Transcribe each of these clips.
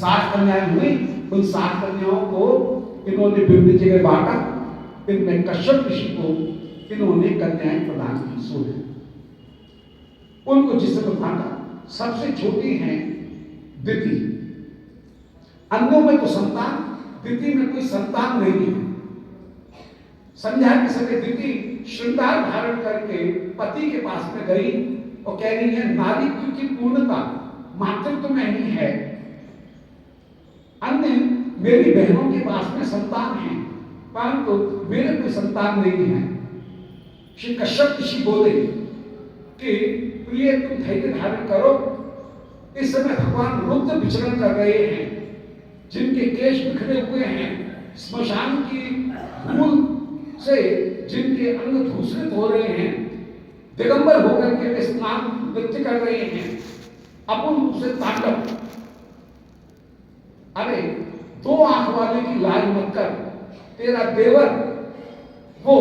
60 कन्याएं हुई, उन 60 कन्याओं को इन्होंने विभिन्न जगह बांटा। इनमें कश्यप ऋषि को इन्होंने कन्याएं प्रदान की 16। उनको जिस समय बांटा, सबसे छोटी हैं दिति। अन्यों में तो संतान, दिति में कोई संतान नहीं है। संध्या के समय दिति श्रृंगार धारण करके पति के पास में गई और कह रही है, नारीत्व की पूर्णता मातृत्व में ही है। अन्य मेरी बहनों के पास में संतान है, परंतु मेरे कोई संतान नहीं है। श्री कश्यप ऋषि बोले कि प्रिय, तुम धैर्य धारण करो। इस समय भगवान रुद्र विचरण कर रहे हैं, जिनके केश बिखरे हुए हैं, स्मशान की धूल से जिनके अंग धूसरित हो रहे हैं, दिगंबर होकर के स्नान नृत्य कर रहे हैं, अपूर्ण रूप से तांडव। अरे 2 आंख वाले की लाज मत कर, तेरा देवर वो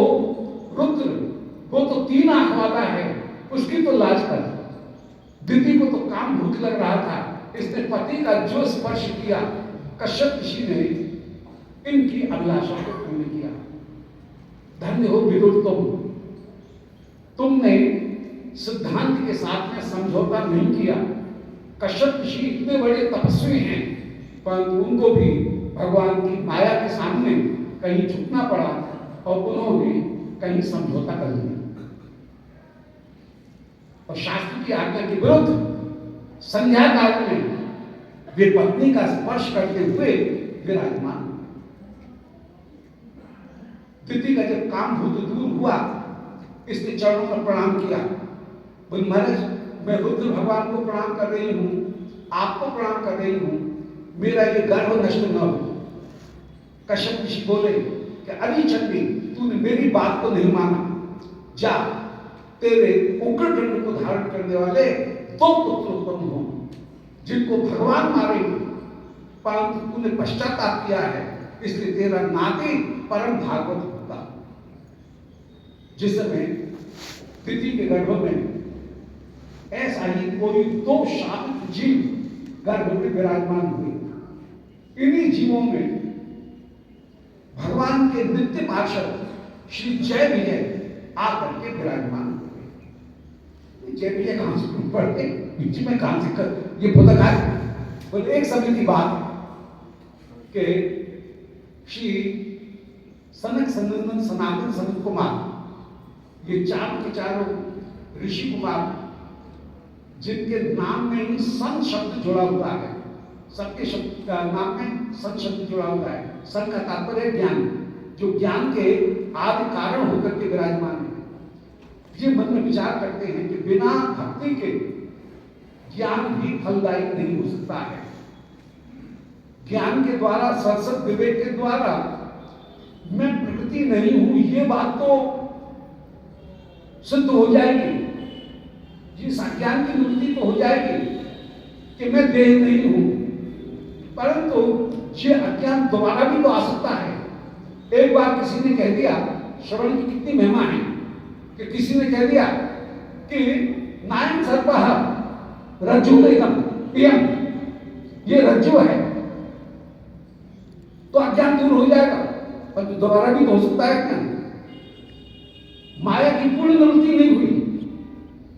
रुद्र, वो तो 3 आंख वाला है, उसकी तो लाज कर। दिति को तो काम भूख लग रहा था, इसने पति का जो स्पर्श किया, कश्यप ऋषि ने इनकी अभिलाषा को पूर्ण किया। धन्य हो विदुर तुमने सिद्धांत के साथ में समझौता नहीं किया। कश्यप ऋषि इतने बड़े तपस्वी हैं, परंतु उनको भी भगवान की माया के सामने कहीं झुकना पड़ा और उन्होंने कहीं समझौता कर लिया और शास्त्र की आज्ञा के विरुद्ध संध्या काल में वे पत्नी का स्पर्श करते हुए विराजमान। दिति का जब काम भूत दूर हुआ, इसने चरणों पर प्रणाम किया। बोले महाराज, मैं रुद्र भगवान को प्रणाम कर रही हूं, आपको प्रणाम कर रही हूं, मेरा ये गर्व नष्ट न हो। कश्यप ऋषि बोले कि अरे चंडी, तूने मेरी बात को नहीं माना, जा तेरे उग्र दंड को धारण करने वाले 2 पुत्र उत्पन्न हो, जिनको भगवान मारेंगे, परंतु तूने पश्चाताप किया है, इसलिए तेरा नाती परम भागवत होगा। जिस समय दिति के गर्भ में ऐसा ही कोई 2 शापित जीव गर्भ में विराजमान हुए। इन्हीं जीवों में भगवान के नित्य पार्षद श्री जय विजय आकर के विराजमान हुए। जय विजय कहां से पढ़ते, बीच में कहां से कर ये पता है। बोले एक समय की बात के श्री सनक सनंदन सनातन सनत कुमार, ये चारों के चारों ऋषि कुमार, जिनके नाम में ही सन शब्द जुड़ा हुआ है, सबके शब्द का नाम में सन शब्द जुड़ा हुआ है। सन का तात्पर्य ज्ञान, जो ज्ञान के आदि कारण होकर के विराजमान है। ये मन में विचार करते हैं कि बिना भक्ति के ज्ञान भी फलदायी नहीं हो सकता है। ज्ञान के द्वारा, सत्सत विवेक के द्वारा मैं प्रकृति नहीं हूं, ये बात तो सिद्ध हो जाएगी, जिस अज्ञान की निवृत्ति तो हो जाएगी कि मैं देह नहीं हूं, परंतु ये अज्ञान दोबारा भी तो आ सकता है। एक बार किसी ने कह दिया, श्रवण की कितनी महिमा है, कि किसी ने कह दिया कि नायन सर्पः रज्जुलेदम पियम, ये रज्जु है, तो अज्ञान दूर हो जाएगा, पर दोबारा भी तो हो सकता है क्या? माया की पूर्ण निवृत्ति नहीं हुई,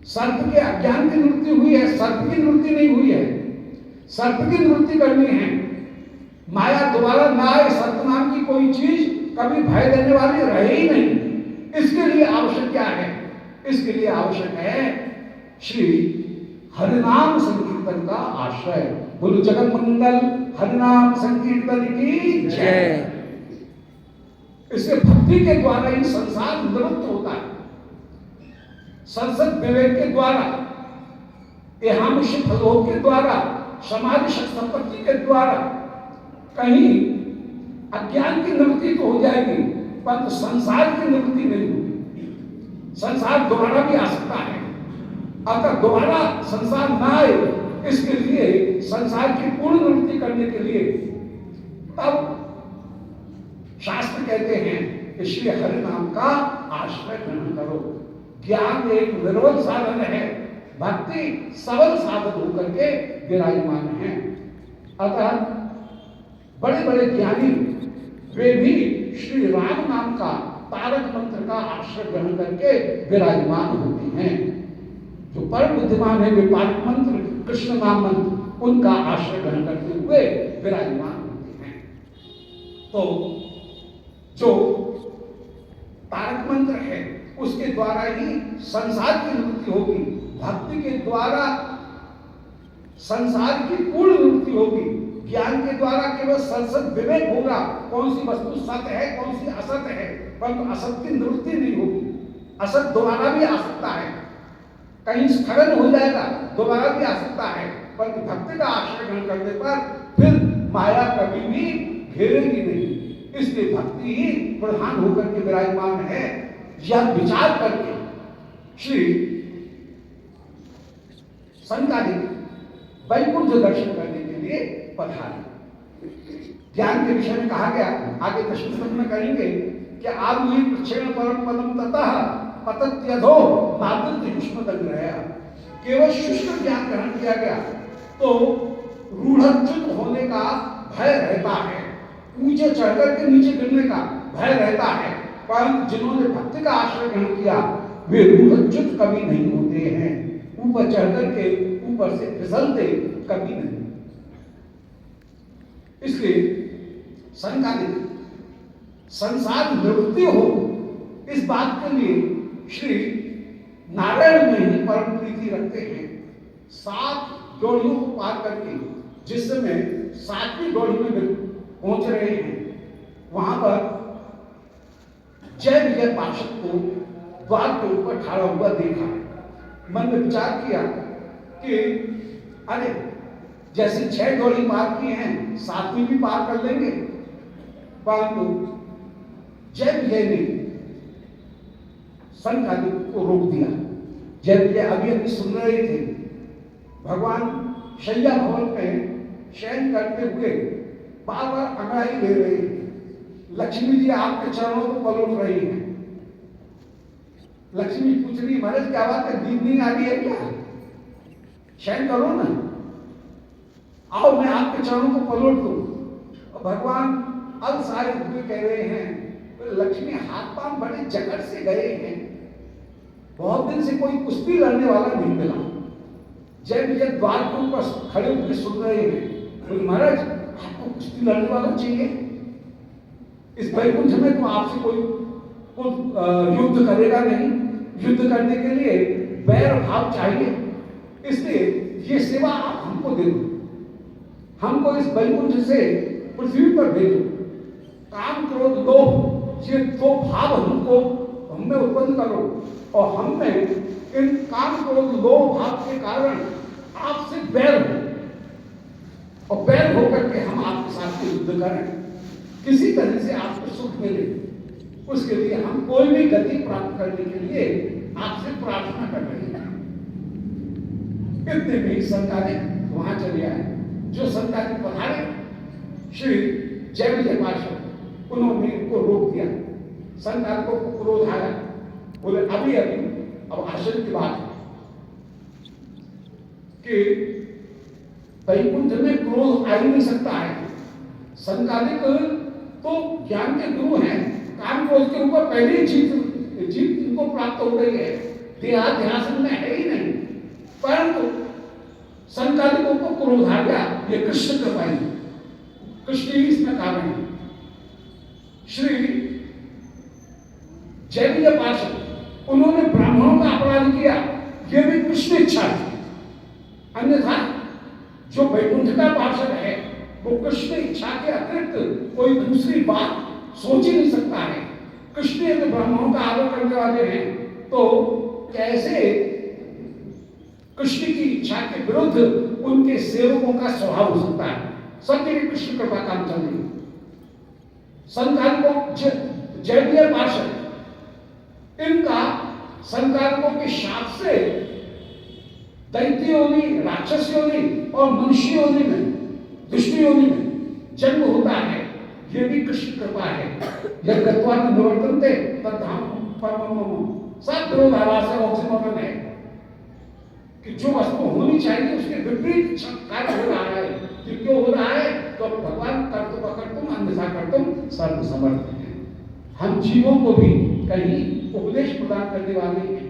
सर्प के अज्ञान की निवृत्ति हुई है, सर्प की निवृत्ति नहीं हुई है। सर्प की निवृत्ति करनी है, माया दोबारा ना आए, सर्प नाम की कोई चीज कभी भय देने वाली रहे ही नहीं। इसके लिए आवश्यक क्या है? इसके लिए आवश्यक है श्री हरिनाम संकीर्तन का आश्रय। बोलो जगत मंगल हरिनाम संकीर्तन की जय। इससे भक्ति के द्वारा ही संसार निवृत्त होता है, संसद विवेक के द्वारा, एहामुष्य फलों के द्वारा, समाधि संपत्ति के द्वारा कहीं अज्ञान की निवृत्ति तो हो जाएगी, परंतु संसार की निवृत्ति नहीं होगी। संसार दोबारा भी आ सकता है, अगर दोबारा संसार ना आए, इसके लिए संसार की पूर्ण निवृत्ति करने के लिए तब शास्त्र कहते हैं कि श्री हरि नाम का आश्रय ग्रहण करो। ज्ञान एक निर्बल साधन है, भक्ति सबल साधन होकर के विराजमान है। अतः बड़े बड़े ज्ञानी वे भी श्री राम नाम का तारक मंत्र का आश्रय ग्रहण करके विराजमान होते हैं। जो परम बुद्धिमान है वे तारक मंत्र, कृष्ण नाम मंत्र, उनका आश्रय ग्रहण करते हुए विराजमान होते हैं। तो जो तारक मंत्र है उसके द्वारा ही संसार की निवृत्ति होगी, भक्ति के द्वारा संसार की पूर्ण निवृत्ति होगी, ज्ञान के द्वारा केवल सत विवेक होगा, कौन सी वस्तु सत्य है कौन सी असत है, परंतु असत की निवृत्ति नहीं होगी। असत दोबारा भी आ सकता है, कहीं स्खलन हो जाएगा, दोबारा भी आ सकता है, परंतु भक्ति का आश्रय ग्रहण करने पर फिर माया कभी भी घेरेगी नहीं। इसलिए भक्ति ही प्रधान होकर के विराजमान है। यह विचार करके श्री सनकादिक वैकुंठ दर्शन करने के लिए पधारे। ज्ञान के विषय में कहा गया, आगे दशम में करेंगे कि आदि क्षीण परम पदम ततः पतत्यधो नादृत युष्म तंग्रह। केवल शुष्क ज्ञान ग्रहण किया गया तो रूढ़च्युत होने का भय रहता है, ऊंचे चढ़कर के नीचे गिरने का भय रहता है, परंतु जिन्होंने भक्ति का आश्रय ग्रहण किया वे रूढ़च्युत कभी नहीं होते हैं, ऊपर चढ़कर के ऊपर से फिसलते कभी नहीं। इसलिए संकालिक संसार निवृत्ति हो इस बात के लिए श्री नारायण में ही परम प्रीति रखते हैं। 7 डोलियों को पार करके जिस समय 7वीं डोली में पहुंच रहे हैं, वहां पर जय विजय पार्षद को द्वार के ऊपर खड़ा हुआ देखा। मन में विचार किया कि अरे जैसे 6 डोली पार की हैं 7वीं भी पार कर लेंगे, परंतु जय विजय ने सनकादिक को रोक दिया। जय विजय अभी अभी सुन रहे थे, भगवान शैया भवन में शयन करते हुए बार बार अंगड़ाई ले रहे हैं। लक्ष्मी जी आपके चरणों को पलट रही हैं। लक्ष्मी पूछ रही, महाराज क्या बात है, नींद नहीं आ रही है क्या, शयन करो ना, आओ मैं आपके चरणों को पलट दूं। और भगवान अब सारे हुए कह रहे हैं, तो लक्ष्मी हाथ पांव बड़े जकड़ से गए हैं, बहुत दिन से कोई कुश्ती लड़ने वाला नहीं मिला। जय विजय द्वार के ऊपर खड़े होकर सुन रहे हैं, बोले महाराज आपको कुश्ती लड़ने वाला चाहिए, इस वैकुंठ में तो आपसे कोई युद्ध करेगा नहीं, युद्ध करने के लिए बैर भाव चाहिए, इसलिए ये सेवा आप हमको दे दो, हमको इस वैकुंठ से पृथ्वी पर भेजो। काम क्रोध लोभ ये 2 भाव हमको हमें उत्पन्न करो, और हमने इन काम क्रोध लोभ भाव के कारण आपसे बैर हो, और बैर होकर के हम आपके साथ युद्ध करें, किसी तरह से आपको सुख मिले, उसके लिए हम कोई भी गति प्राप्त करने के लिए आपसे प्रार्थना कर रहे हैं। इतने में संकालिक वहां चले आए। जो संकालिक पधारे श्री जय विजय पार्षद, उन्होंने उनको रोक दिया। संकालिकों को क्रोध आया, बोले अभी अभी अब आश्चर्य की बात है कि वैकुंठ में क्रोध आ ही नहीं सकता है। संकालिक तो ज्ञान के गुरु हैं, काम क्रोध के ऊपर पहले ही जीत इनको प्राप्त हो गई है, देहाध्यासन में है ही नहीं, परंतु संकालिकों को क्रोध आ गया। ये कृष्ण कृपा ही, कृष्ण ही इसमें कारण है। श्री जय विजय पार्षद उन्होंने ब्राह्मणों का अपराध किया, ये भी कृष्ण इच्छा थी, अन्यथा जो वैकुंठ का पार्षद है वो कृष्ण इच्छा के अतिरिक्त कोई दूसरी बात सोच ही नहीं सकता है। कृष्ण यदि ब्राह्मणों का आदर करने वाले हैं तो कैसे कृष्ण की इच्छा के विरुद्ध उनके सेवकों का स्वभाव हो सकता है। सब जगह कृष्ण कृपा काम चल रही। संकालिकों जय विजय पार्षद इनका संकालिकों के शाप से दैत्य योनि, राक्षस योनि और मनुष्य योनि में, दुष्ट योनि में जन्म होता है, ये भी कृष्ण कृपा है। जब गत्वा में निवर्तनते तब धाम परम सब विरोधाभास है, ऑक्सीमोटन है कि जो वस्तु होनी चाहिए उसके विपरीत कार्य हो रहा है। जो क्यों हो रहा है? तो भगवान कर्तुम अकर्तुम अन्यथा कर्तुम सर्व समर्थ है। हम जीवों को भी कहीं उपदेश प्रदान करने वाले हैं,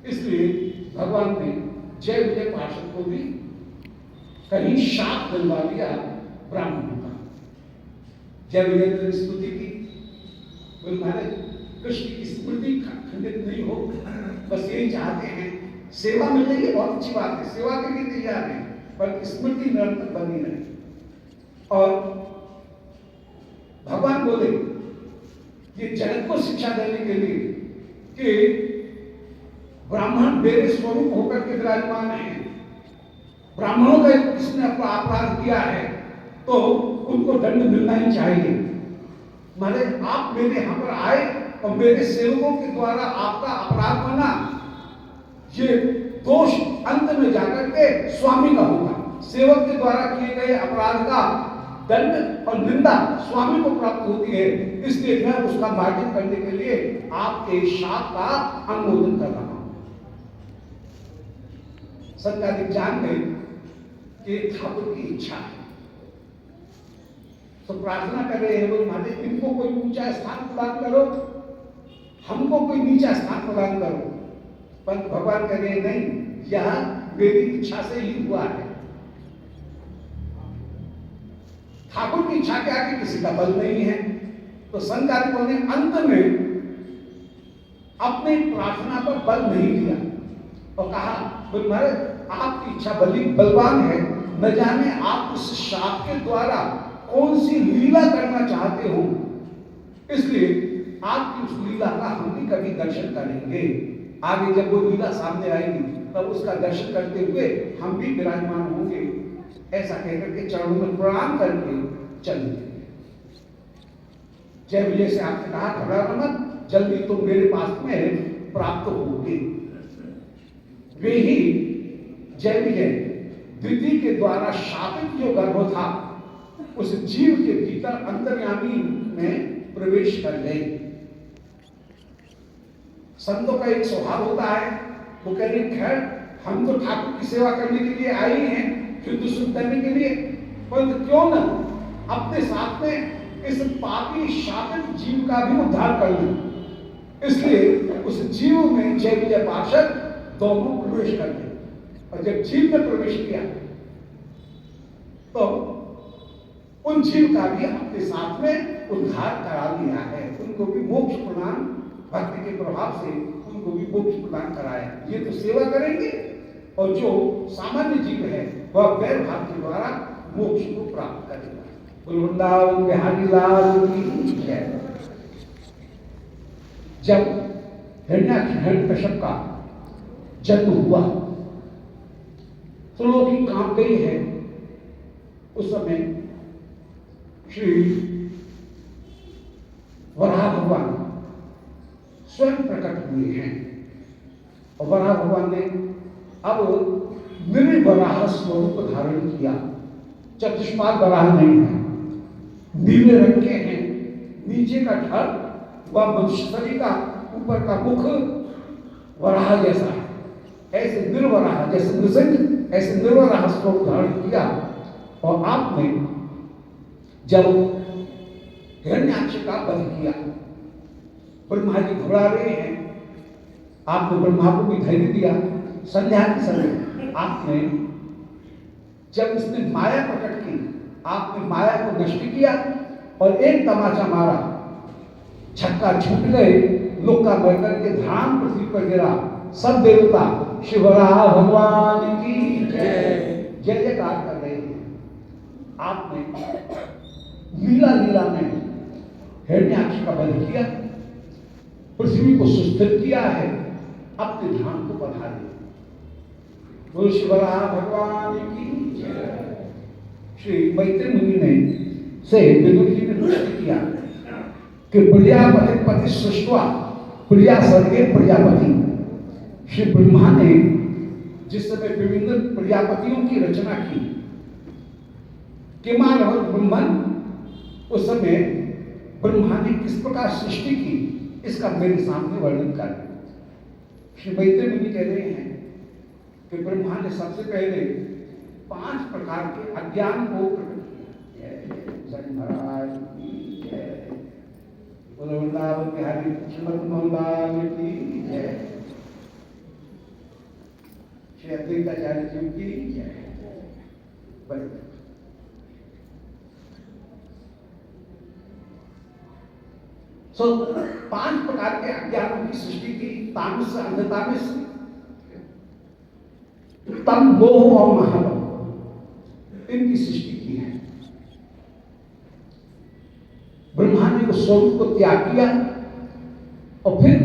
इसलिए भगवान ने जय विजय पार्षद को भी कहीं शाप दिलवा दिया ब्राह्मणों का। जय विजय ने स्तुति की, बोले महाराज कृष्ण की स्मृति खंडित नहीं हो, बस यही चाहते हैं, सेवा मिल रही है बहुत अच्छी बात है, सेवा के लिए तैयार है, पर स्मृति निरंतर बनी रहे। और भगवान बोले ये जगत को शिक्षा देने के लिए कि ब्राह्मण मेरे स्वरूप होकर के विराजमान है, ब्राह्मणों का किसने अपराध किया है तो उनको दंड मिलना ही चाहिए। महाराज आप मेरे यहां पर आए और मेरे सेवकों के द्वारा आपका अपराध बना, ये दोष अंत में जाकर के स्वामी का होगा। सेवक के द्वारा किए गए अपराध का दंड और निंदा स्वामी को प्राप्त होती है, इसलिए मैं उसका मार्जन करने के लिए आपके शाप का अनुमोदन कर रहा हूं। संताधिक जान गए कि ठाकुर की इच्छा है, तो प्रार्थना कर रहे हैं, बोले महादेव इनको कोई ऊंचा स्थान प्रदान करो, हमको कोई नीचा स्थान प्रदान करो। पर भगवान कह रहे नहीं, यह मेरी इच्छा से ही हुआ है। ठाकुर की इच्छा के आगे किसी का बल नहीं है। तो संताधिकों ने अंत में अपनी प्रार्थना पर बल नहीं दिया और कहा बोले महाराज आपकी इच्छा बलवान है, न जाने आप उस शाप के द्वारा कौन सी लीला करना चाहते हो, इसलिए आपकी उस लीला का हम भी कभी दर्शन करेंगे। आगे जब वो लीला सामने आएगी तब उसका दर्शन करते हुए हम भी विराजमान होंगे। ऐसा कहकर के चरणों में प्रणाम करके चले। जय विजय से आपने कहा घबराना मत, जल्दी तुम मेरे पास में प्राप्त होगे। वे ही जय विजय द्वितीय के द्वारा शापित जो गर्भ था उस जीव के भीतर अंतर्यामी में प्रवेश कर गए। संतों का एक स्वभाव होता है, वो कह रहे खैर हम तो ठाकुर की सेवा करने के लिए आए हैं, शुद्ध शुद्ध करने के लिए, परंतु क्यों न अपने साथ में इस पापी शापित जीव का भी उद्धार कर लें। इसलिए उस जीव में जय विजय पार्षद दोनों प्रवेश कर गए, और जब जीव ने प्रवेश किया तो उन जीव का भी अपने साथ में उद्धार करा दिया है, उनको भी मोक्ष प्रदान, भक्ति के प्रभाव से उनको भी मोक्ष प्रदान कराया। ये तो सेवा करेंगे, और जो सामान्य जीव है वह वैर भाव के द्वारा मोक्ष को प्राप्त करेगा। वृंदावन बिहारी लाल की जय। जब हिरण्यकश्यप का जन्म हुआ तो लोग ही काम गई है, उस समय श्री वराह भगवान स्वयं प्रकट हुए हैं, और वराह भगवान ने अब निर्वराह स्वरूप धारण किया। चतुष्पाद वराह नहीं है, नीले रंग के हैं, नीचे का ढक व मनुष्य शरीर का ऊपर का मुख वराह जैसा है, ऐसे निर्वराह जैसे नृसिंह ऐसे निर्वराह स्वरूप धारण किया। और आपने जब हिरण्याक्ष का वध किया, ब्रह्मा जी घबरा रहे हैं, आपने ब्रह्मा को भी धैर्य दिया। संध्या के समय आपने जब इसने माया प्रकट की, आपने माया को नष्ट किया और एक तमाचा मारा, छक्का छूट गए, लोग का बढ़कर के धाम पृथ्वी पर गिरा। सब देवता शिवराह भगवान की जय जय जयकार कर रहे हैं। आपने लीला लीला में हिरण्याक्ष का वध किया, पृथ्वी को सुस्थिर किया है, अपने धाम को बढ़ा दिया। बोल शिवराह भगवान की जय। श्री मैत्री मुनि ने से विदुर जी ने प्रश्न किया कि प्रजापति पति सृष्टवा प्रजा सर्गे प्रजापति। श्री ब्रह्मा ने जिस समय विभिन्न प्रजापतियों की रचना की, किमान ब्रह्मन, उस समय ब्रह्मा ने किस प्रकार सृष्टि की, इसका मेरे सामने वर्णन कर। श्री मैत्री मुनि कह रहे हैं कि ब्रह्मा ने सबसे पहले 5 प्रकार के अज्ञान को प्रकट किया। जय महाराज की जय, वृंदावन बिहारी श्रीमद मोहनलाल की जय, श्री अद्वैताचार्य जी की जय। सो 5 प्रकार के अज्ञानों की सृष्टि की, तामस अंधतामस, तम मोह और महाबल, इनकी सृष्टि की है। ब्रह्मा ने उस स्वरूप को त्याग किया और फिर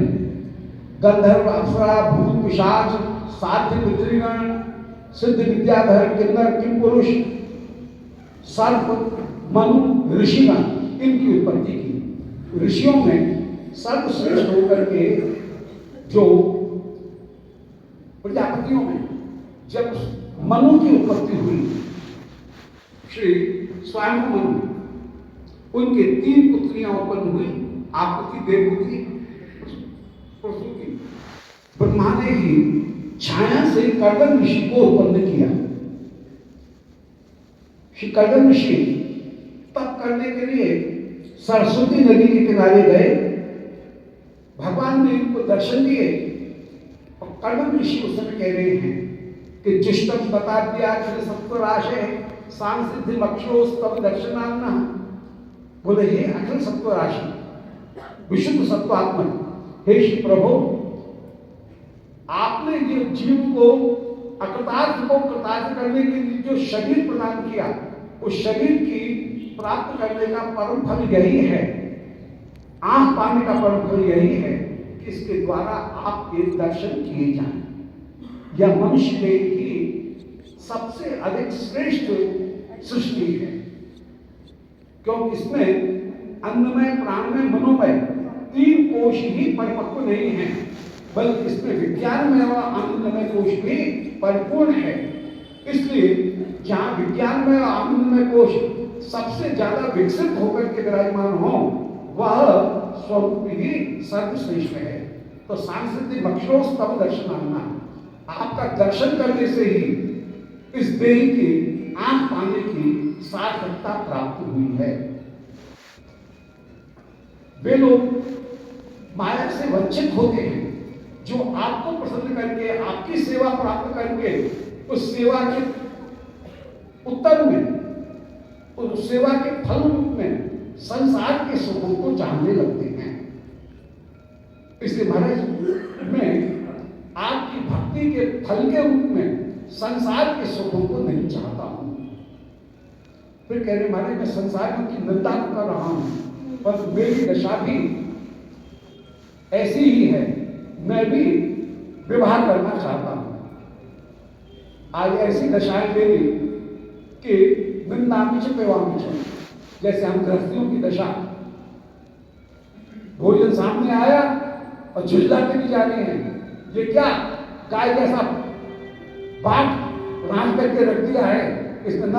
गंधर्व, अप्सरा, भूत, पिशाच, साध्य, पितृगण, सिद्ध, विद्याधर, किन्नर, किंपुरुष, सर्प, मनु, ऋषिगण, इनकी उत्पत्ति की। ऋषियों में सर्वश्रेष्ठ होकर के जो प्रजापतियों में जब मनु की उत्पत्ति हुई, श्री स्वयं मनु, उनके 3 पुत्रियां उत्पन्न हुई, आपति, देवहूति, प्रसूति। ब्रह्मा ने ही छाया से कर्दम ऋषि को उत्पन्न किया। श्री कर्दम ऋषि तप करने के लिए सरस्वती नदी के किनारे गए। भगवान ने इनको दर्शन दिए और कर्दम ऋषि उस समय कह रहे हैं कि जिष्टम बता दिया सत्वराशे सांसिद्धि मक्षोस्तव दर्शनान्ना। बोले हे अखिल सत्वराशि, विशुद्ध सत्वात्मक, हे श्री प्रभु, आपने जो जीव को अकृतार्थ को कृतार्थ करने के लिए जो शरीर प्रदान किया, उस शरीर की प्राप्त करने का परम फल यही है, आंख पाने का परम फल यही है कि इसके द्वारा आपके दर्शन किए जाएं। यह मनुष्य देह की सबसे अधिक श्रेष्ठ सृष्टि है, क्योंकि इसमें अन्नमय, प्राणमय, मनोमय 3 कोश ही परिपक्व नहीं है, बल्कि इसमें विज्ञानमय व आनंदमय कोश भी परिपूर्ण है। इसलिए जहां विज्ञानमय और आनंदमय कोश सबसे ज्यादा विकसित होकर के विराजमान हो, वह स्वरूप ही सर्वश्रेष्ठ है। तो सांसिद्धि मक्षोस्तव दर्शनान्ना, आपका दर्शन करने से ही इस देह की आंख पाने की सार्थकता प्राप्त हुई है। वे लोग माया से वंचित होते हैं जो आपको प्रसन्न करके, आपकी सेवा प्राप्त करके, उस सेवा के उत्तर में, उस सेवा के फल रूप में संसार के सुखों को जानने लगते हैं। इसलिए महाराज, मैं आपकी भक्ति के फल के रूप में संसार के सुखों को नहीं चाहता हूं। फिर कह रहे महाराज, मैं संसार की निंदा कर रहा हूं, पर मेरी दशा भी ऐसी ही है, मैं भी विवाह करना चाहता हूं। आज ऐसी दशाएं मेरी कि निंदामी च पेवामी च, जैसे हम गृहस्थियों की दशा, भोजन सामने आया और झुललाते भी जा रहे हैं। ये क्या गाय जैसा बाट रांझ करके रख दिया है, इसमें न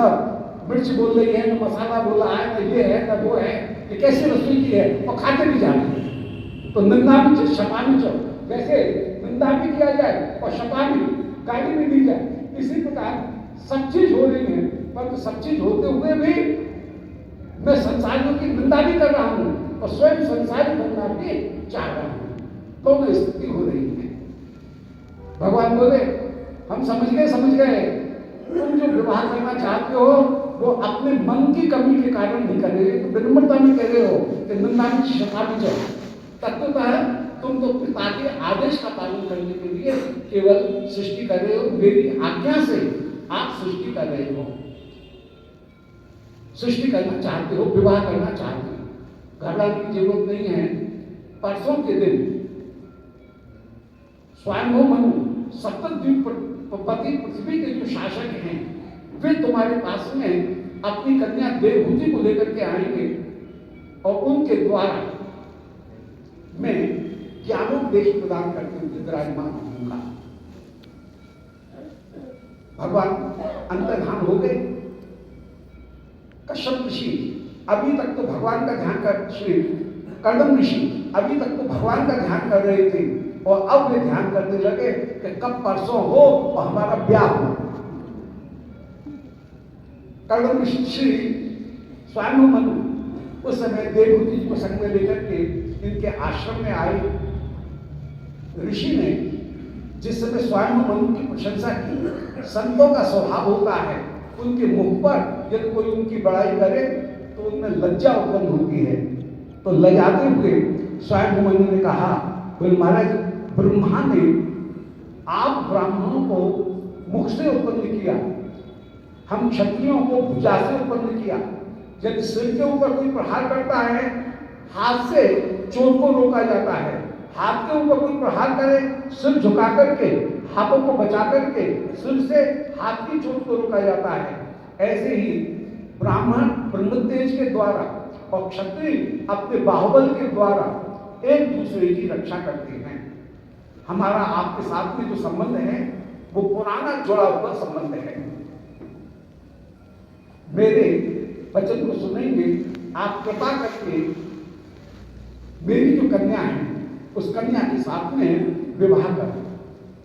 मिर्च बोल रही है, न मसाला बोला है, न ये है न वो है, ये कैसी रसोई की है, और खाते भी जा रहे हैं। तो निंदामी च शपामी च, वैसे निंदा भी किया जाए और शपामी, गाली भी दी जाए। इसी प्रकार सब चीज हो रही है, पर सब चीज होते हुए भी मैं संसारियों की निंदा भी कर रहा हूं और स्वयं संसारी बनना भी चाह रहा हूं। दोनों स्थिति हो रही है। भगवान बोले, हम समझ गए, तुम जो विवाह करना चाहते हो वो अपने मन की कमी के कारण नहीं कर रहे, तो विनम्रता में कह रहे हो कि निंदा भी शपा भी जाओ। तत्वतः तुम तो पिता के आदेश का पालन करने के लिए केवल सृष्टि कर रहे हो, मेरी आज्ञा से आप सृष्टि कर रहे हो, सृष्टि करना चाहते हो, विवाह करना चाहते हो। घबराने की जरूरत नहीं है। परसों के दिन स्वयं मनु सप्तद्वीपति पृथ्वी के जो शासक हैं, वे तुम्हारे पास में अपनी कन्या देवहूति को लेकर के आएंगे और उनके द्वारा मैं ज्ञानोपदेश प्रदान करते हुए विराजमान होऊंगा। भगवान अंतर्धान हो गए। कश्यप ऋषि अभी तक तो भगवान का ध्यान कर, श्री कर्दम ऋषि अभी तक तो भगवान का ध्यान कर रहे थे, और अब वे ध्यान करने लगे कि कब परसों हो और हमारा ब्याह हो। कर्दम श्री स्वयं मनु उस समय देवहूति जी को संग में लेकर के इनके आश्रम में आए। ऋषि ने जिस समय स्वयं मनु की प्रशंसा की, संतों का स्वभाव होता है उनके मुख पर यदि कोई उनकी बड़ाई करे तो उनमें लज्जा उत्पन्न होती है। तो लजाते हुए स्वयं मनु ने कहा, बोले महाराज, ब्रह्मा ने आप ब्राह्मणों को मुख से उत्पन्न किया, हम क्षत्रियों को भुजा से उत्पन्न किया। यदि सिर के ऊपर कोई प्रहार करता है, हाथ से चोट को रोका जाता है। हाथ के ऊपर कोई प्रहार करे, सिर झुका करके, हाथों को बचा करके सिर से हाथ की चोट को रोका जाता है। ऐसे ही ब्राह्मण ब्रह्मतेज के द्वारा और क्षत्रिय अपने बाहुबल के द्वारा एक दूसरे की रक्षा करते हैं। हमारा आपके साथ में जो संबंध है वो पुराना जुड़ा हुआ संबंध है। मेरे वचन को सुनेंगे, आप कृपा करके मेरी जो कन्या है उस कन्या के साथ में विवाह करें।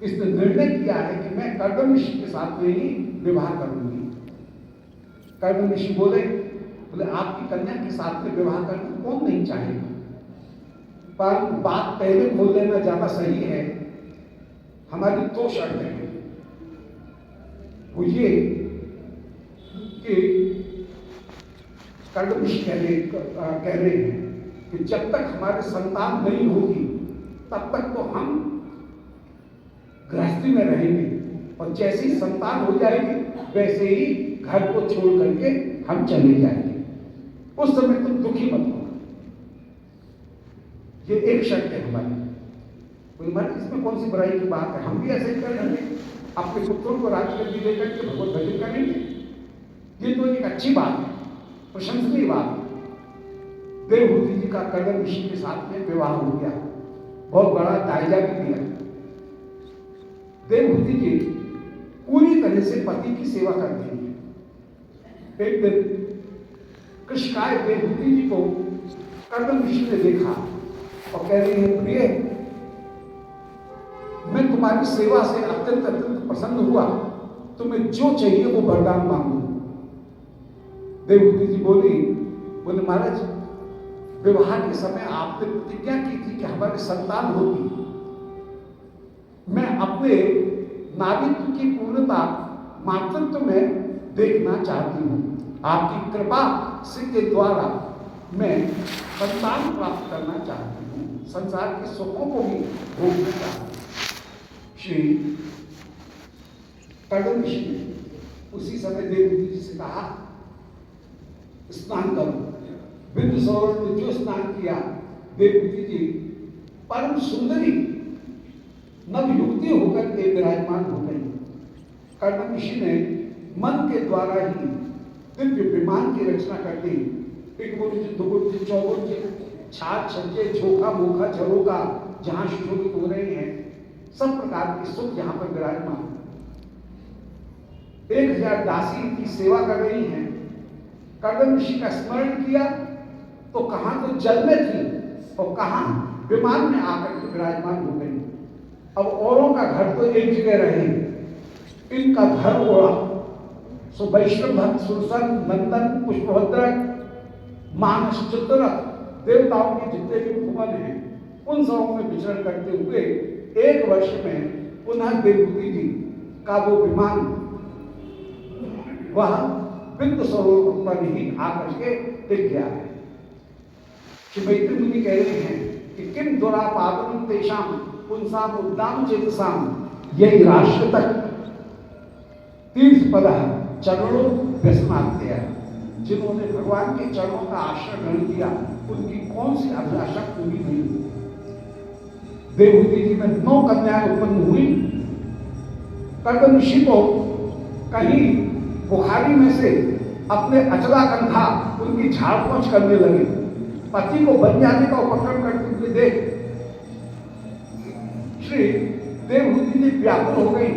इसने निर्णय किया है कि मैं कर्दम ऋषि के साथ में ही विवाह करूंगी। कर्दम ऋषि बोले आपकी कन्या के साथ में विवाह करना कौन नहीं चाहेगा, पर बात पहले बोल लेना ज्यादा सही है। हमारी दो शर्तें हैं, वो ये कि कर्दम ऋषि कह रहे हैं कि जब तक हमारे संतान नहीं होगी तब तक तो हम गृहस्थी में रहेंगे, और जैसी संतान हो जाएगी वैसे ही घर को छोड़ करके हम चले जाएंगे। उस समय तुम दुखी मत हो। ये एक शर्त है हमारी। इसमें कौन सी बुराई की बात है, हम भी ऐसे ही कर लेंगे, अपने पुत्रों को राजगद्दी देकर के भगवत भजन करेंगे। ये तो एक अच्छी बात है, प्रशंसनीय बात है। देवहूति जी का कर्दम ऋषि के साथ में विवाह हो गया, बहुत बड़ा दायजा भी दिया। देवहूति जी पूरी तरह से पति की सेवा करती है। एक दिन कृष्णकाय देवहूति जी को कर्दम ऋषि ने देखा और कह रही है, प्रिय, मैं तुम्हारी सेवा से अत्यंत अत्यंत प्रसन्न हुआ, तुम्हें जो चाहिए वो वरदान मांगो। देवहूति जी बोले महाराज, विवाह के समय आपने प्रतिज्ञा की थी कि हमारी संतान होगी। मैं अपने नारीत्व की पूर्णता मातृत्व में देखना चाहती हूँ। आपकी कृपा से के द्वारा मैं संतान प्राप्त करना चाहती हूँ, संसार के सुखों को भी भोगना चाहती हूँ। श्री कर्दम ऋषि ने उसी समय देवहूति जी से कहा, स्नान करो। बिंदु सरोवर में जो स्नान किया, देवहूति जी परम सुंदरी नवयुवती होकर के विराजमान हो गई। कर्दम ऋषि ने मन के द्वारा ही दिव्य विमान की रचना कर दी। एक दुगुर्ज चौगुर्ज छाछ छज्जे झोंका मोखा झरोका जहां सुशोभित हो रहे हैं, सब प्रकार के सुख यहाँ पर विराजमान। 1000 दासी की सेवा कर रही हैं। कर्दम ऋषि का स्मरण किया तो कहां तो जल में थी और कहां विमान में आकर के विराजमान हो गई। अब औरों का घर तो एक जगह रहे, इनका घर ओढ़ा। सो वैष्णव भक्त सुरसन नंदन पुष्पभद्रक मानस चित्ररथ देवताओं के जितने भी भुवन हैं उन सबों में विचरण करते हुए 1 वर्ष में पुनः देवहूति जी का वो विमान वह बिंदु सरोवर पर ही आकर के टिक गया है। श्री मैत्री मुनि कह रहे हैं कि किम दुरापादम तेषाम पुंसाम उद्दाम चेतसाम यही राष्ट्र तक तीर्थ पद चरणों व्यसनात्य। जिन्होंने भगवान के चरणों का आश्रय ग्रहण किया उनकी कौन सी अभिलाषा पूरी नहीं हुई। देवहूति जी में 9 कन्याएं उत्पन्न हुई। कर्दम ऋषि को कहीं बुखारी में से अपने अचला कंधा उनकी झाड़ पोंछ करने लगे। पति को बन जाने का उपक्रम करते हुए देख श्री देवहूति जी व्याकुल हो गई।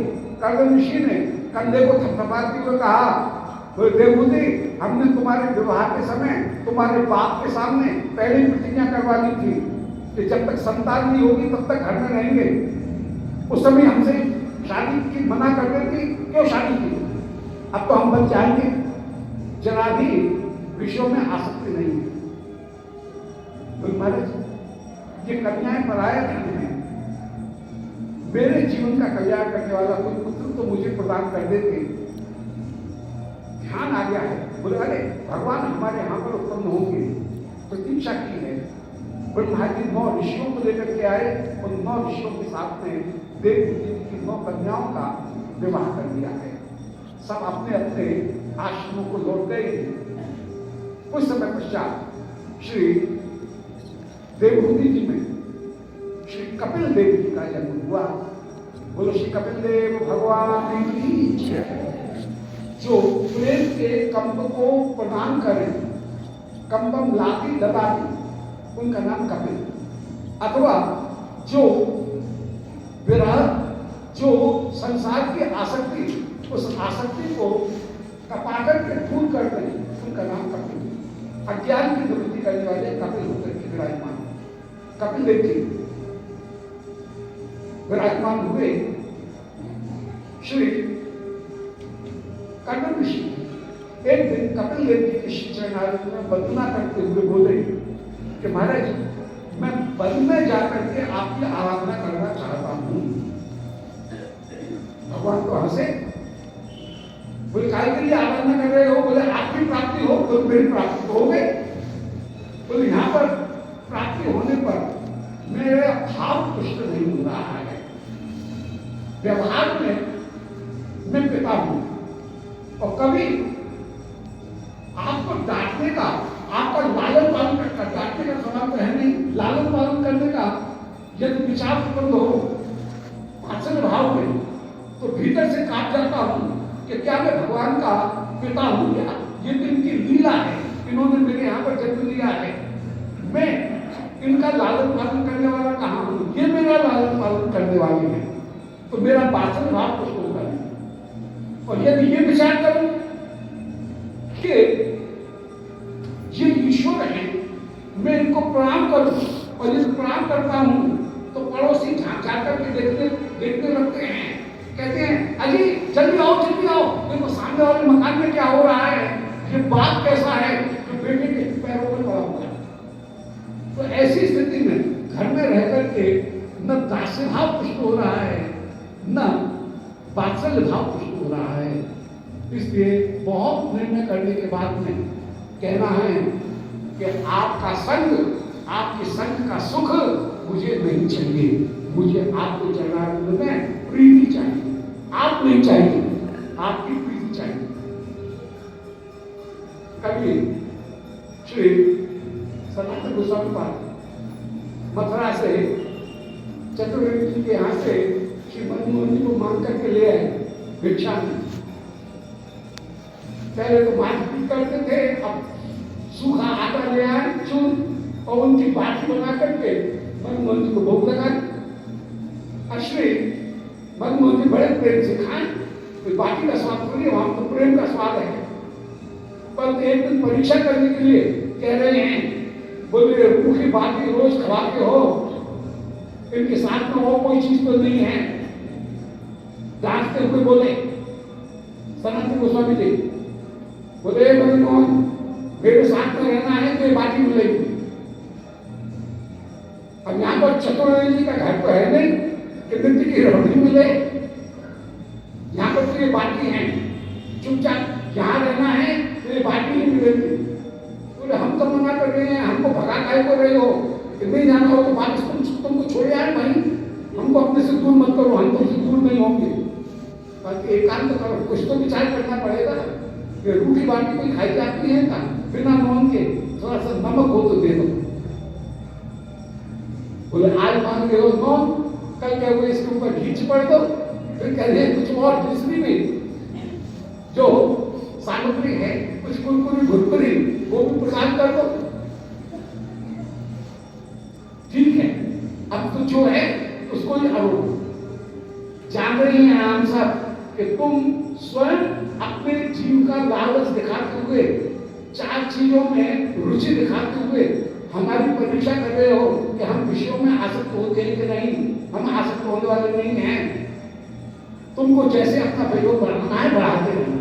कर्दम ऋषि ने कंधे को थपथपाते हुए कहा, तो देवहूति, हमने तुम्हारे विवाह के समय तुम्हारे बाप के सामने पहले प्रतिज्ञा करवा दी थी कि जब तक संतान नहीं होगी तब तक घर में रहेंगे। उस समय हमसे शादी की मना कर रही थी, क्यों शादी की? अब तो हम बच जाएंगे। जरा भी विषयों में आसक्ति नहीं है। तो महाराज ये कन्याएं पराया धन है, मेरे जीवन का कल्याण करने वाला कोई पुत्र तो मुझे प्रदान कर देते। ध्यान आ गया है, बोले अरे भगवान हमारे यहाँ पर उत्पन्न होंगे, प्रतीक्षा की है। ब्रह्मा जी 9 ऋषियों को लेकर के आए और 9 ऋषियों के साथ में देवहूति की 9 कन्याओं का विवाह कर दिया है। सब अपने अपने आश्रमों को लौट गए। कुछ समय पश्चात श्री देवहूति जी में श्री कपिल देव जी का जन्म हुआ। बोलो श्री कपिल देव भगवान की जो प्रेम के कंप को प्रदान करें, कंपम लाती दबाती, उनका नाम कपिल। अथवा जो विरह, जो संसार की आसक्ति, उस आसक्ति को कपाकर के दूर कर दें, उनका नाम कपिल। अज्ञान की निवृत्ति करने वाले कपिल होकर के विराजमान। कपिल देव जी विराजमान हुए। श्री कर्ण ऋषि एक दिन कपिल देव जी के श्री चरणारविंद में वंदना करते हुए बोले कि महाराज मैं वन में जाकर के आपकी आराधना करना चाहता हूं। भगवान तो हंसे, बोले काय के लिए आराधना कर रहे हो? बोले आपकी प्राप्ति हो। बोले मेरी प्राप्ति तो हो गई। बोले यहाँ पर प्राप्ति होने पर मेरा भाव पुष्ट नहीं हो रहा है। व्यवहार में मैं पिता हूं और कभी आपको डांटने का, आपका लालन पालन का, डांटने का स्वभाव तो है नहीं, लालन पालन करने का यदि विचार उत्पन्न हो वात्सल्य भाव में, तो भीतर से काट जाता हूं कि क्या मैं भगवान का पिता हूं क्या? ये तो इनकी लीला है, इन्होंने मेरे यहाँ पर जन्म लिया है, मैं इनका लालन पालन करने वाला कहाँ हूं? ये मेरा लालन पालन करने वाले हैं, तो मेरा वात्सल्य भाव कुछ होगा नहीं। और यदि ये विचार करूं कि ये ईश्वर है, मैं इनको प्रणाम करूं, और यदि प्रणाम करता हूं तो पड़ोसी झांक झांक करके देखने लगते हैं, कहते हैं अजी जल्दी आओ देखो सामने वाले मकान में क्या हो रहा है, ये बात कैसा है जो बेटे के पैरों में पड़ा हुआ है। तो ऐसी स्थिति में घर में रह करके न दास्य भाव पुष्ट हो रहा है, न वात्सल्य भाव पुष्ट हो रहा है। इसलिए बहुत निर्णय करने के बाद में कहना है कि आपका संग, आपके संग का सुख मुझे नहीं चाहिए, मुझे आपके चरणारविंद में प्रीति चाहिए। आप नहीं चाहिए, आपकी प्रीति चाहिए। कभी श्री सनातन गोस्वामी पाद मथुरा से चतुर्वेदी जी के यहाँ से श्री मनमोहन जी को मांग करके ले आए भिक्षा में। पहले तो मारपीट करते थे, अब सूखा आटा ले आए चून और उनकी बाटी बना करके मनमोहन जी को भोग लगाए। अश्री मनमोहन जी बड़े प्रेम से खाए, तो बाटी का स्वाद थोड़ी, वहां तो प्रेम का स्वाद है। पर एक दिन परीक्षा करने के लिए कह रहे हैं, बोले भूखी बाटी रोज खवाते हो, इनके साथ में और कोई चीज तो नहीं है। डांटते हुए बोले सनातन गोस्वामी जी, बोले मनमोहन मेरे साथ में रहना है तो ये बाटी मिलेगी। अब यहाँ पर चतुर्वेदी जी का घर तो है नहीं कि नित्य की रोटी मिले, यहाँ पर तो ये बाटी है, चुपचाप यहाँ रहना है तो ये बाटी ही मिलेगी। बोले हम तो मना कर रहे हैं, हमको भगा काय को रहे हो, नहीं जाना हो तो वापस तुमको छोड़ आए भाई, हमको अपने से दूर मत करो, हम तुमसे दूर नहीं होंगे। बाकी एकांत करो, कुछ तो विचार करना पड़ेगा कि रूठी बाटी कोई खाई जाती है ना बिना नॉन के, थोड़ा सा नमक हो तो दे दो। बोले आज मांग रहे हो नॉन, कल क्या हुए इसके ऊपर घी पड़ दो, फिर कह रहे कुछ और दूसरी भी जो सामग्री है, कुछ कुरकुरी भुरकुरी वो भी प्रदान कर दो। ठीक है, अब तो जो है उसको ही आरोप जान रही हैं हम सब कि तुम स्वयं अपने जीव का लालच दिखाते हुए, 4 चीजों में रुचि दिखाते हुए हमारी परीक्षा कर रहे हो कि हम विषयों में आसक्त होते हैं कि नहीं। हम आसक्त होने वाले नहीं हैं। तुमको जैसे अपना प्रयोग बढ़ाना है बढ़ाते रहना।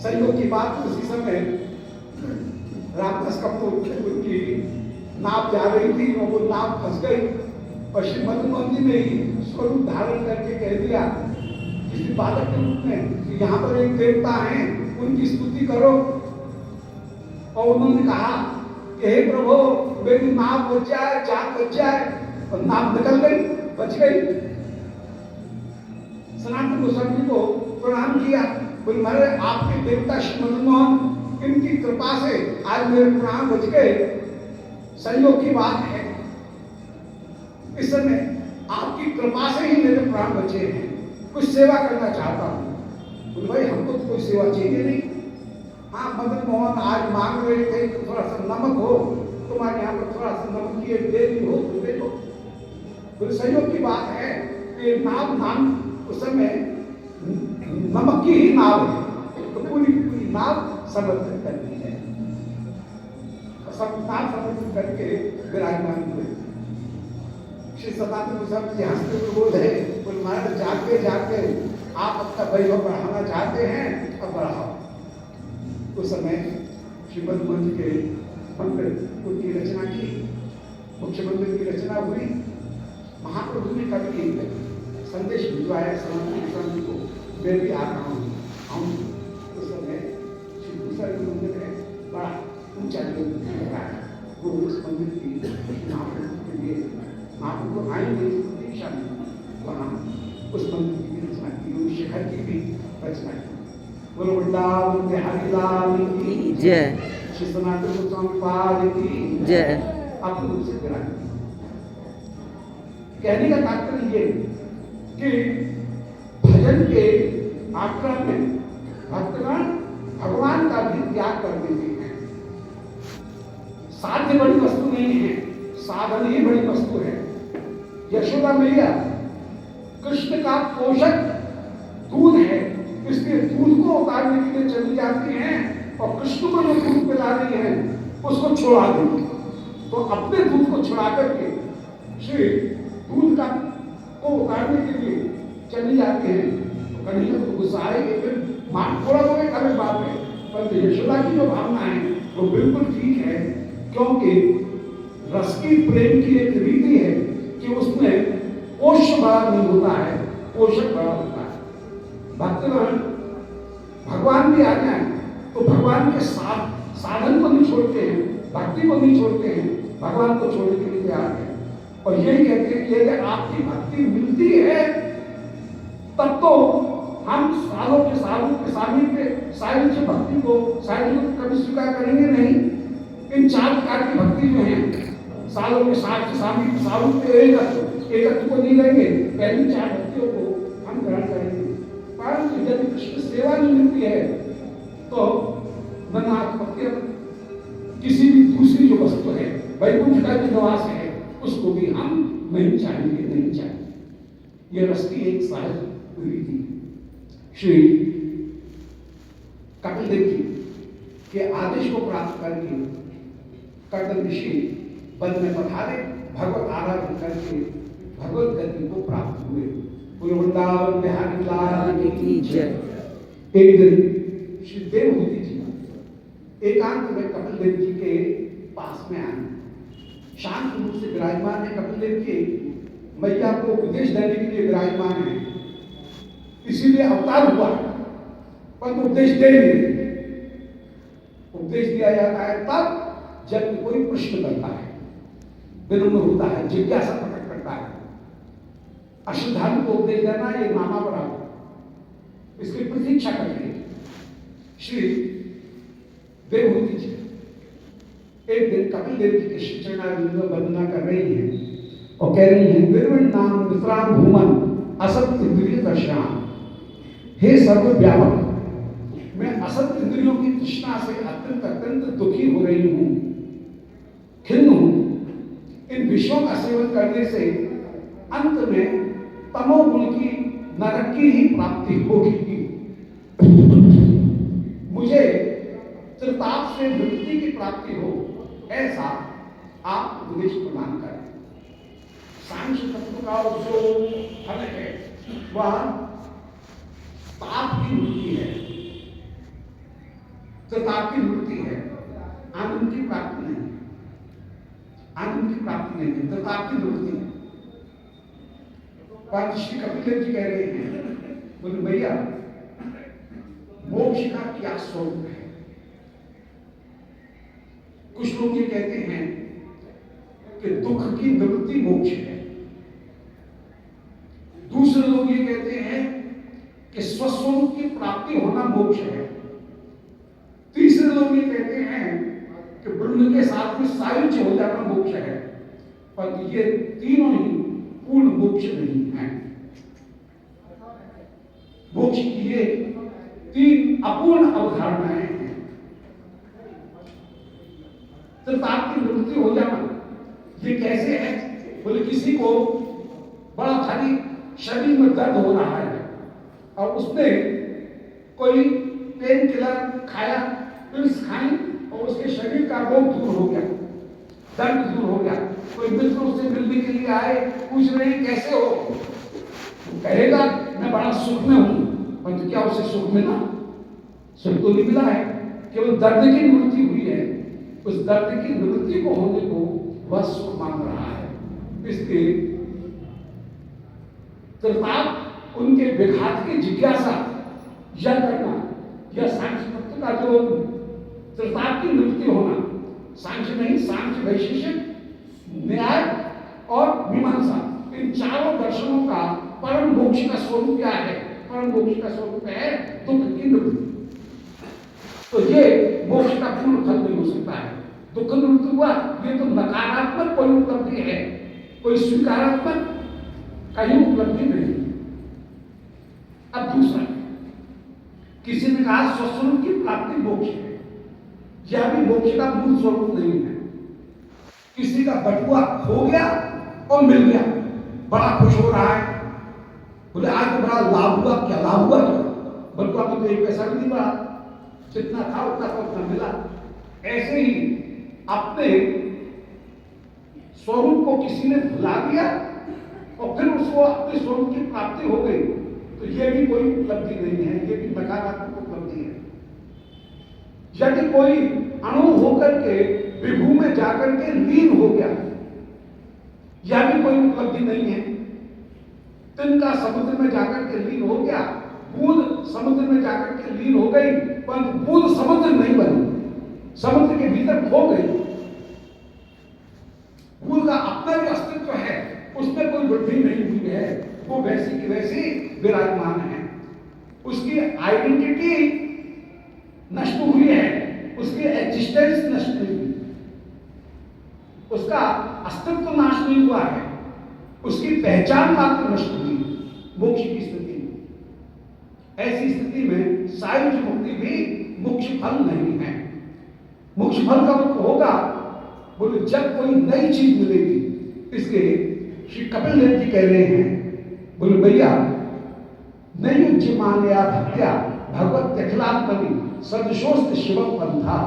संयोग की बात उसी समय रामदास कपूर उनकी नाव जा रही थी और वो नाव फंस गई और श्री मदन जी ने ही स्वरूप धारण करके कह दिया किसी बालक के रूप में कि यहाँ पर एक देवता हैं उनकी स्तुति करो। और उन्होंने कहा कि हे प्रभु मेरी नाव बच जाए, जान बच जाए, और नाव निकल गई, बच गई। सनातन गोस्वामी को प्रणाम किया, बोले महाराज आपके देवता श्री मदन मोहन इनकी कृपा से आज मेरे प्राण बच गए, संयोग की बात है। इस समय आपकी कृपा से ही मेरे प्राण बचे हैं, कुछ सेवा करना चाहता हूँ। बोले भाई हमको तो कोई सेवा चाहिए नहीं। हाँ मदन मोहन आज मांग रहे थे कि थोड़ा सा नमक हो, तुम्हारे यहाँ पर थोड़ा सा नमक की देरी हो तो दे दो। बोले संयोग की बात है कि नाम उस समय नमक की ही नाव है, तो पूरी पूरी नाव समर्पित करनी है। सब नाव समर्पित करके विराजमान हुए। श्री सनातन गोस्वामी जी हंसते हुए बोले महाराज जाते जाते आप अपना वैभव बढ़ाना चाहते हैं, अब बढ़ाओ। उस समय श्रीमद मंच के पंडित उनकी रचना की, मुख्य मंदिर की रचना हुई। महाप्रभु ने कभी संदेश भिजवाया सनातन गोस्वामी को, मैं भी आ रहा हूँ हम। उस समय श्री दूसरा मंदिर है बड़ा ऊंचा लगाया, वो उस मंदिर की महाप्रभु के लिए महाप्रभु आएंगे प्रतीक्षा में वहाँ उस मंदिर की रचना की, शिखर की भी रचना की। बोलो वृंदावन बिहारी लाल की जय, श्री सनातन गोस्वामी पाद की जय। आप लोग से कहने का तात्पर्य ये कि भजन के आक्रम में भक्तगण भगवान का भी त्याग कर देते हैं। साध्य बड़ी वस्तु नहीं है, साधन ही बड़ी वस्तु है। यशोदा मैया कृष्ण का पोषक दूध है, इसलिए दूध को उतारने के लिए चली जाती हैं और कृष्ण को जो दूध पिला रही है उसको छुड़ा देती। तो अपने दूध को छुड़ा करके श्री दूध का को उतारने के लिए चली जाती हैं। तो कन्हैया को गुस्सा आएगी, फिर मार थोड़ा तो अलग बात है, पर यशोदा की जो भावना है वो बिल्कुल ठीक है, क्योंकि रस की प्रेम की एक रीति है कि उसमें पोष्य बड़ा नहीं होता है, पोषक बड़ा होता है। भक्तगण भगवान भी आ जाए तो भगवान के साधन को नहीं छोड़ते हैं, भक्ति को नहीं छोड़ते हैं, भगवान को छोड़ने के लिए तैयार है। और यही कहते हैं कि यदि आपकी भक्ति मिलती है तब तो हम सालों के साहित्य भक्ति को कभी स्वीकार करेंगे नहीं। इन चार प्रकार की भक्ति जो है सालों के साहित्य एकत्व को नहीं लेंगे, पहली चार भक्तियों को हम ग्रहण करेंगे। परंतु यदि कृष्ण सेवा नहीं मिलती है तो किसी भी दूसरी जो वस्तु है, वैकुंठ का जो निवास है, उसको भी हम नहीं चाहेंगे। ये रस की एक सहज रीति श्री कपिल देव जी के आदेश को प्राप्त करके कर्दम ऋषि वन में पधारे, भगवत आराधन करके भगवत गति को प्राप्त हुए। वृंदावन बिहारी लाल की जय। एक दिन श्री देवहूति जी एकांत में कपिल देव जी के पास में आए, शांत रूप से विराजमान है। कपिल देव जी मैया को उपदेश देने के लिए विराजमान है, इसीलिए अवतार हुआ, पर उपदेश दे नहीं। उपदेश दिया जाता है तब जब कोई प्रश्न करता है, विनम्र होता है, जिज्ञासा प्रकट करता है। अश्रद्धालु को उपदेश देना ये नामा बराबर, इसकी प्रतीक्षा करेंगे। श्री देवहूति जी एक दिन कपिल देव जी के श्री चरणारविंद में वंदना कर रही हैं और कह रही हैं, निर्विण नाम विश्राम भूमन असत इंद्रिय दर्शनाम। हे सर्वव्यापक, मैं असत इंद्रियों की तृष्णा से अत्यंत अत्यंत दुखी हो रही हूं, खिन्न हूं। इन विषयों का सेवन करने से अंत में तमोगुण की नरक की ही प्राप्ति होगी। मुझे त्रिताप से मुक्ति की प्राप्ति हो, ऐसा आप उपदेश प्रदान करें। सांख्य तत्व का जो फल है वह ताप की मुक्ति है, तृताप की निवृत्ति है, आनंद की प्राप्ति नहीं है, आनंद की प्राप्ति नहीं है, तृताप की निवृत्ति है। पर श्री कपिल देव जी कह रहे हैं, बोले भैया मोक्ष का क्या स्वरूप है। कुछ लोग ये कहते हैं कि दुख की निवृत्ति मोक्ष है, दूसरे लोग ये कहते हैं कि स्वस्वरूप की प्राप्ति होना मोक्ष है, तीसरे लोग ये कहते हैं कि ब्रह्म के साथ में सायुज्य हो जाना मोक्ष है। पर ये तीनों ही पूर्ण मोक्ष नहीं है। मोक्ष की ये तीन अपूर्ण अवधारणाएं हैं। तृताप की निवृत्ति हो जाना ये कैसे है? बोले किसी को बड़ा भारी शरीर में दर्द हो रहा है और उसने कोई पेन किलर खाया, पिल्स खाई और उसके शरीर का रोग दूर हो गया, दर्द दूर हो गया। कोई मित्र उससे मिलने के लिए आए, पूछ रहे हैं कैसे हो, कहेगा मैं बड़ा सुख में हूं, परंतु क्या उसे सुख मिला? सुख तो नहीं मिला है, केवल दर्द की निवृत्ति हुई है। उस दर्द की निवृत्ति को होने को वह सुख मान रहा है। इसलिए तृताप उनके विघात की जिज्ञासा यह करना, यह सांख्य तत्व का जो तृताप की निवृत्ति होना, सांख्य नहीं, सांख्य वैशेषिक, न्याय और मीमांसा, इन चारों दर्शनों का परम मोक्ष का स्वरूप क्या है? परम मोक्ष का स्वरूप है दुख की निवृत्ति। तो ये मोक्ष का पूर्ण फल नहीं हो सकता है। दुख निवृत्ति हुआ ये तो नकारात्मक कोई उपलब्धि है, कोई स्वीकारात्मक कहीं उपलब्धि नहीं। अब दूसरा, किसी ने कहा स्वस्वरूप की प्राप्ति मोक्ष है, यह भी मोक्ष का मूल स्वरूप नहीं है। किसी का बटुआ खो गया और मिल गया, बड़ा खुश हो रहा है, बोले आज तो बड़ा लाभ हुआ। क्या लाभ हुआ? बटुआ में तो एक पैसा भी नहीं पड़ा, जितना था उतना का उतना मिला। ऐसे ही अपने स्वरूप को किसी ने भुला दिया और फिर उसको अपने स्वरूप की प्राप्ति हो गई, तो यह भी कोई उपलब्धि नहीं है, यह भी नकारात्मक उपलब्धि है। यदि कोई अणु होकर के विभू में जाकर के लीन हो गया, यह भी कोई उपलब्धि नहीं है। तिनका समुद्र में जाकर के लीन हो गया, बूंद समुद्र में जाकर के लीन हो गई, पर बूंद समुद्र नहीं बनी, समुद्र के भीतर खो गई। बूंद का अपना जो अस्तित्व है उसमें कोई वृद्धि नहीं हुई है, वो वैसी की वैसी विराजमान है। उसकी आइडेंटिटी नष्ट हुई है, उसकी एग्जिस्टेंस नष्ट नहीं हुई, उसका अस्तित्व नाश नहीं हुआ है, उसकी पहचान मात्र नष्ट हुई। मोक्ष की स्थिति में, ऐसी स्थिति में सायुज्य मुक्ति भी मोक्ष फल नहीं है। मोक्ष फल कब होगा? बोले जब कोई नई चीज मिलेगी। इसलिए श्री कपिल देव जी कह रहे हैं, बोले भैया नहीं युज्य मानया भक्त्या भगवत त्यखलात्मनि सदशोस्त शिव पंथा।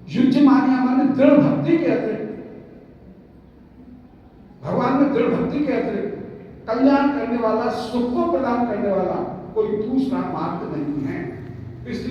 युज्य मान्या माने दृढ़ भक्ति के अतिरिक्त, भगवान में दृढ़ भक्ति के अतिरिक्त कल्याण करने वाला, सुख को प्रदान करने वाला कोई दूसरा मार्ग नहीं है। इसलिए